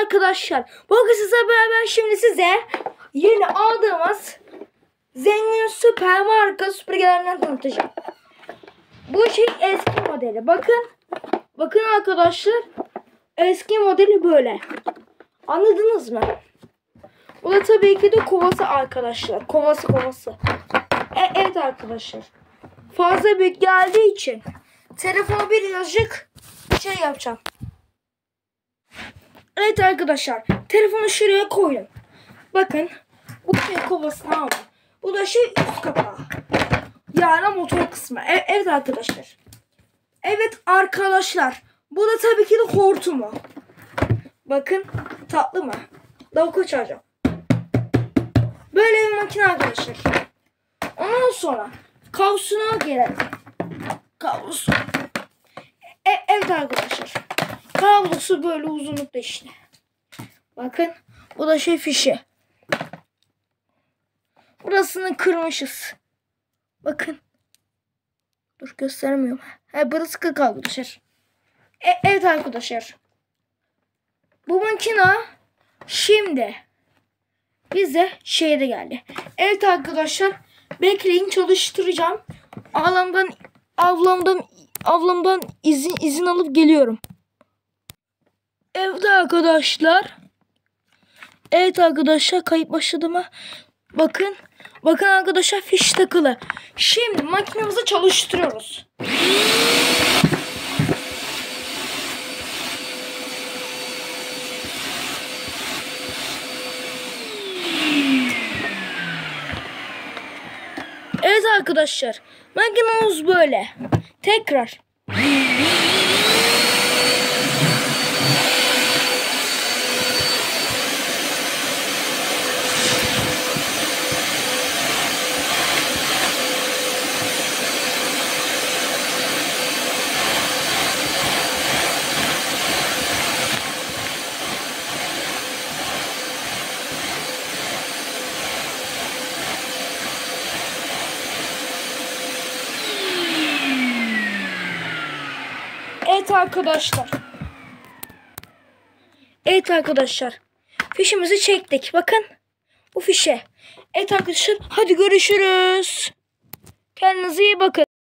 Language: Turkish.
arkadaşlar. Bugün size beraber şimdi size yeni aldığımız zengin süper marka süpürgelerinden tanıtacağım. Bu şey eski modeli. Bakın arkadaşlar. Eski modeli böyle. Anladınız mı? Bu da tabii ki de kovası arkadaşlar. Kovası. Evet arkadaşlar. Fazla büyük geldiği için telefonu birazcık şey yapacağım. Evet arkadaşlar. Telefonu şuraya koyun. Bakın. Bu şey kovası, tamam mı? Bu da şey üst kapağı. Yani motor kısmı. Evet arkadaşlar. Evet arkadaşlar. Bu da tabii ki de hortumu. Bakın. Tatlı mı? Lavuk açacağım. Böyle bir makine arkadaşlar. Ondan sonra kablosuna gelelim. Kablosu. Evet arkadaşlar. Kablosu böyle uzunlukta işte. Bakın. Bu da şey fişi. Burasını kırmışız. Bakın. Dur gösteremiyorum. Burası kırık arkadaşlar. Evet arkadaşlar. Bu makine şimdi bize şeyde geldi. Evet arkadaşlar. Bekleyin, çalıştıracağım. Ablamdan izin alıp geliyorum. Evet arkadaşlar. Evet arkadaşlar, kayıt başladı mı? Bakın arkadaşlar, fiş takılı. Şimdi makinemizi çalıştırıyoruz. Evet arkadaşlar, makinemiz böyle. Tekrar. Evet arkadaşlar. Fişimizi çektik. Bakın. Bu fişe. Evet arkadaşlar. Hadi görüşürüz. Kendinize iyi bakın.